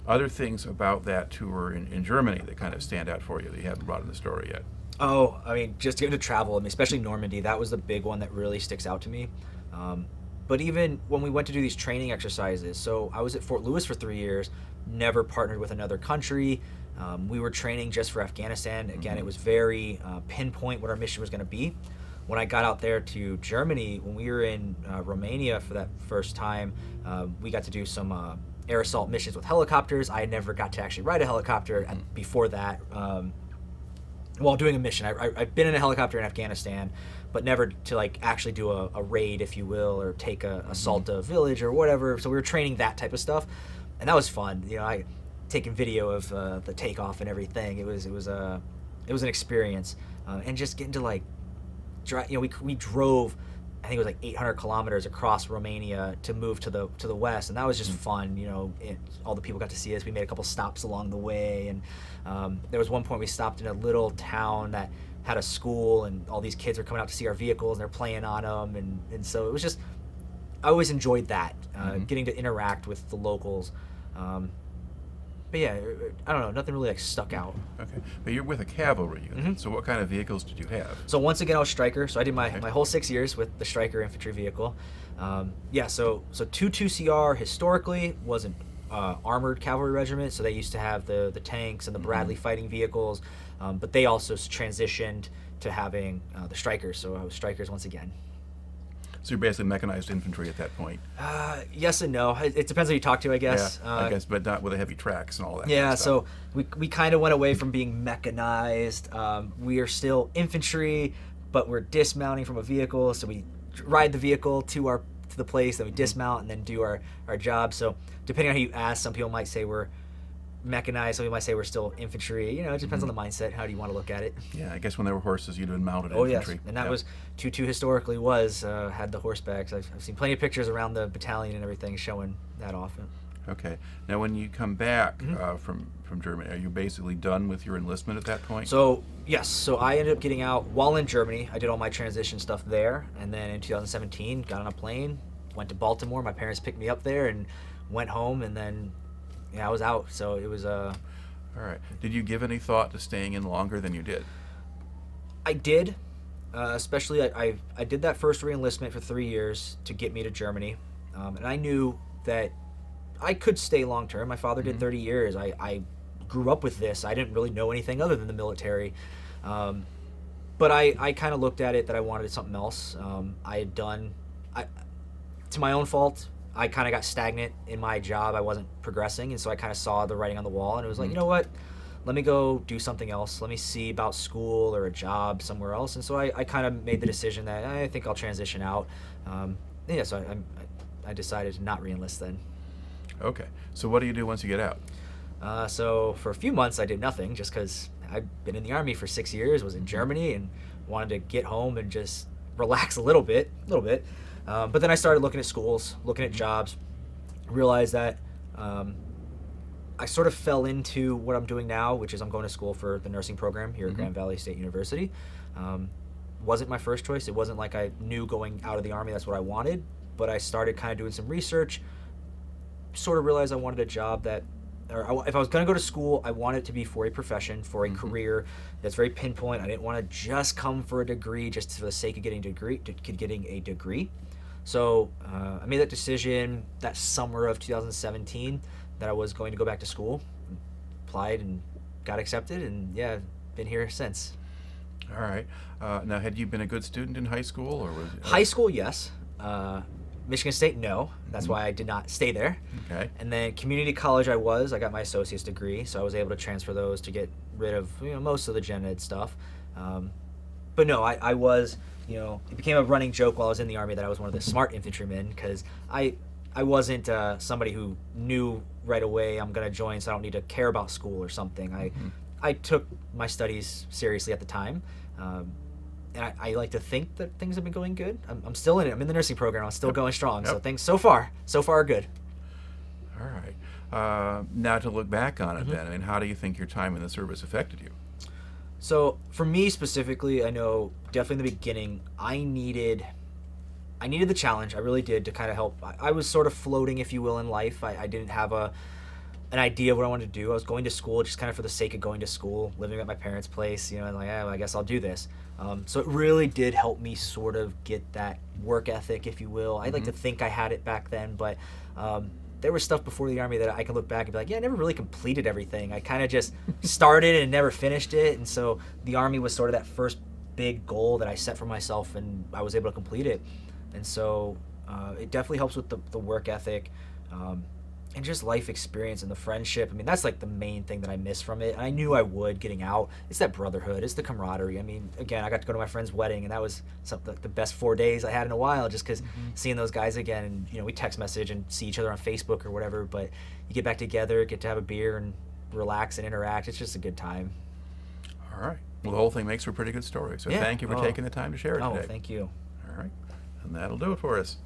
other things about that tour in Germany that kind of stand out for you that you haven't brought in the story yet? Oh, I mean, just to get to travel, especially Normandy, that was the big one that really sticks out to me. But even when we went to do these training exercises, so I was at Fort Lewis for 3 years, never partnered with another country. We were training just for Afghanistan. Again, it was very pinpoint what our mission was going to be. when I got out there to Germany, when we were in Romania for that first time, we got to do some air assault missions with helicopters. I never got to actually ride a helicopter before that. While doing a mission, I've been in a helicopter in Afghanistan, but never to like actually do a raid, if you will, or take a assault a village or whatever. So we were training that type of stuff, and that was fun. You know, I taking video of the takeoff and everything. It was an experience, and just getting to like, you know, we drove, I think it was like 800 kilometers across Romania to move to the west, and that was just fun. You know, all the people got to see us. We made a couple stops along the way, and there was one point we stopped in a little town that had a school, and all these kids were coming out to see our vehicles, and they're playing on them, and so it was just, I always enjoyed that, getting to interact with the locals. But yeah, I don't know, nothing really like stuck out. Okay, but you're with a cavalry unit, so what kind of vehicles did you have? So once again, I was Striker, so I did my whole 6 years with the Striker infantry vehicle. So 22CR historically was an armored cavalry regiment, so they used to have the tanks and the Bradley fighting vehicles, but they also transitioned to having the Strikers, so I was Strikers once again. So you're basically mechanized infantry at that point. Yes and no. It depends who you talk to, I guess. Yeah, I guess, but not with the heavy tracks and all that. Yeah, kind of so stuff. we kind of went away from being mechanized. We are still infantry, but we're dismounting from a vehicle, so we ride the vehicle to the place, then we dismount and then do our job. So depending on who you ask, some people might say we're mechanized, some people might say we're still infantry. You know, it depends on the mindset. How do you want to look at it? Yeah, I guess when there were horses, you'd been mounted Oh infantry. yes, and that was 22 historically was had the horsebacks. I've seen plenty of pictures around the battalion and everything showing that often. Okay. Now, when you come back from Germany, are you basically done with your enlistment at that point? So yes, so I ended up getting out while in Germany. I did all my transition stuff there, and then in 2017, got on a plane, went to Baltimore. My parents picked me up there and went home, and then I was out. So it was All right. Did you give any thought to staying in longer than you did? I did, especially I did that first re-enlistment for 3 years to get me to Germany, and I knew that I could stay long term. My father did 30 years. I grew up with this. I didn't really know anything other than the military, but I kind of looked at it that I wanted something else. I had done, to my own fault, I kind of got stagnant in my job. I wasn't progressing, and so I kind of saw the writing on the wall, and it was like, you know what? Let me go do something else. Let me see about school or a job somewhere else. And so I kind of made the decision that I think I'll transition out. So I decided to not re-enlist then. Okay. So what do you do once you get out? So for a few months I did nothing, just because I've been in the Army for 6 years, was in Germany, and wanted to get home and just relax a little bit. But then I started looking at schools, looking at jobs, realized that I sort of fell into what I'm doing now, which is I'm going to school for the nursing program here at Grand Valley State University. Wasn't my first choice. It wasn't like I knew going out of the Army that's what I wanted, but I started kind of doing some research, sort of realized I wanted a job that, or if I was going to go to school, I wanted it to be for a profession, for a career that's very pinpoint. I didn't want to just come for a degree just for the sake of getting a degree. So I made that decision that summer of 2017 that I was going to go back to school, applied and got accepted, and been here since. All right. Now, had you been a good student in high school, or was High school, yes. Michigan State, no. That's why I did not stay there. Okay. And then community college, I got my associate's degree, so I was able to transfer those to get rid of most of the gen ed stuff. But no, I was, it became a running joke while I was in the Army that I was one of the smart infantrymen, because I wasn't somebody who knew right away I'm going to join, so I don't need to care about school or something. I took my studies seriously at the time. And I like to think that things have been going good. I'm still in it. I'm in the nursing program. I'm still going strong. So things so far are good. All right. Now to look back on it then, I mean, how do you think your time in the service affected you? So for me specifically, I know definitely in the beginning, I needed the challenge. I really did, to kind of help. I was sort of floating, if you will, in life. I didn't have an idea of what I wanted to do. I was going to school just kind of for the sake of going to school, living at my parents' place, and like, I guess I'll do this. So it really did help me sort of get that work ethic, if you will. I'd like to think I had it back then, but there was stuff before the Army that I can look back and be like, I never really completed everything. I kind of just started and never finished it. And so the Army was sort of that first big goal that I set for myself, and I was able to complete it. And so it definitely helps with the work ethic. And just life experience and the friendship. I mean, that's like the main thing that I miss from it. And I knew I would getting out. It's that brotherhood. It's the camaraderie. I mean, again, I got to go to my friend's wedding, and that was the best 4 days I had in a while, just because seeing those guys again. And, you know, we text message and see each other on Facebook or whatever, but you get back together, get to have a beer and relax and interact. It's just a good time. All right. Well, the whole thing makes for a pretty good story. So thank you for taking the time to share it today. Oh, thank you. All right. And that'll do it for us.